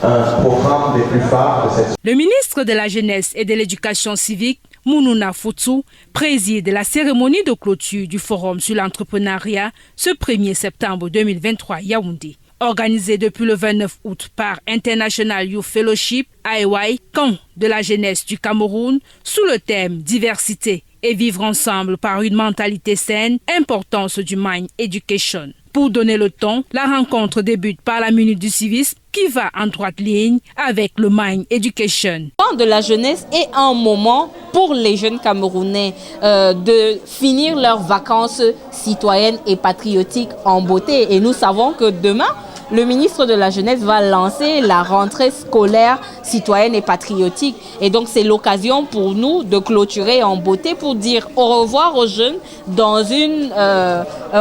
un programme des plus phares de cette... Le ministre de la Jeunesse et de l'Éducation civique, Mounouna Foutsou, préside la cérémonie de clôture du Forum sur l'entrepreneuriat ce 1er septembre 2023 Yaoundé. Organisé depuis le 29 août par International Youth Fellowship, IY, camp de la jeunesse du Cameroun, sous le thème diversité et vivre ensemble par une mentalité saine, importance du Mind Education. Pour donner le ton, la rencontre débute par la minute du civisme qui va en droite ligne avec le Mind Education. Le camp de la jeunesse est un moment pour les jeunes Camerounais de finir leurs vacances citoyennes et patriotiques en beauté. Et nous savons que demain, le ministre de la Jeunesse va lancer la rentrée scolaire citoyenne et patriotique. Et donc, c'est l'occasion pour nous de clôturer en beauté pour dire au revoir aux jeunes dans une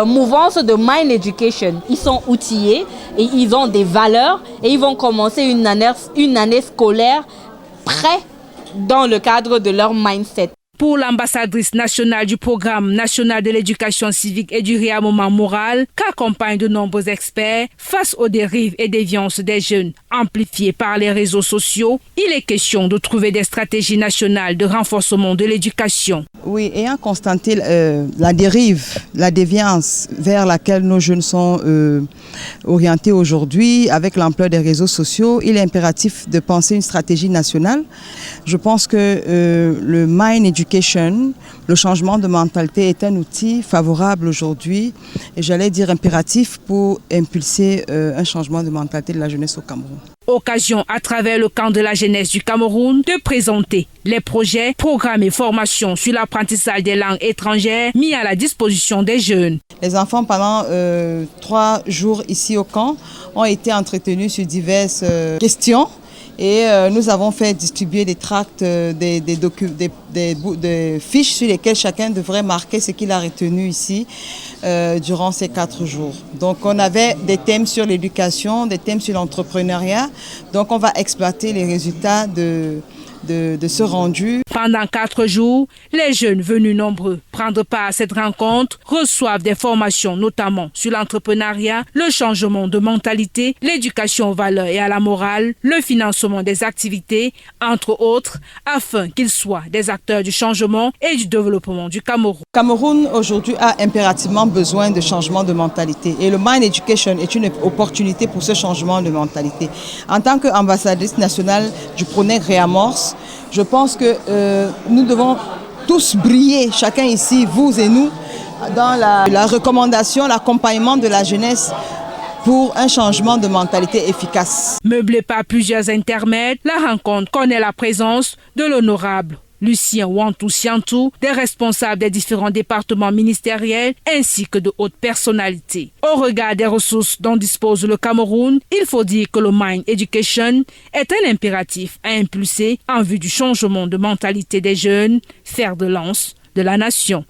mouvance de Mind Education. Ils sont outillés et ils ont des valeurs et ils vont commencer une année scolaire prêts dans le cadre de leur mindset. Pour l'ambassadrice nationale du programme national de l'éducation civique et du réarmement moral, qu'accompagnent de nombreux experts face aux dérives et déviances des jeunes amplifiées par les réseaux sociaux, il est question de trouver des stratégies nationales de renforcement de l'éducation. Oui, ayant constaté la dérive, la déviance vers laquelle nos jeunes sont orientés aujourd'hui, avec l'ampleur des réseaux sociaux, il est impératif de penser une stratégie nationale. Je pense que le Mind Education, le changement de mentalité est un outil favorable aujourd'hui et j'allais dire impératif pour impulser un changement de mentalité de la jeunesse au Cameroun. Occasion à travers le camp de la jeunesse du Cameroun de présenter les projets, programmes et formations sur l'apprentissage des langues étrangères mis à la disposition des jeunes. Les enfants pendant 3 jours ici au camp ont été entretenus sur diverses questions. Et nous avons fait distribuer des tracts, des fiches sur lesquelles chacun devrait marquer ce qu'il a retenu ici durant ces 4 jours. Donc on avait des thèmes sur l'éducation, des thèmes sur l'entrepreneuriat. Donc on va exploiter les résultats de ce rendu. Pendant 4 jours, les jeunes venus nombreux prendre part à cette rencontre reçoivent des formations notamment sur l'entrepreneuriat, le changement de mentalité, l'éducation aux valeurs et à la morale, le financement des activités, entre autres, afin qu'ils soient des acteurs du changement et du développement du Cameroun. Le Cameroun aujourd'hui a impérativement besoin de changement de mentalité et le Mind Education est une opportunité pour ce changement de mentalité. En tant qu'ambassadrice nationale du PRONEC Réamorce, je pense que nous devons tous briller, chacun ici, vous et nous, dans la recommandation, l'accompagnement de la jeunesse pour un changement de mentalité efficace. Meublée par plusieurs intermèdes, la rencontre connaît la présence de l'honorable Lucien Wantou Siantou, des responsables des différents départements ministériels ainsi que de hautes personnalités. Au regard des ressources dont dispose le Cameroun, il faut dire que le Mind Education est un impératif à impulser en vue du changement de mentalité des jeunes, fer de lance de la nation.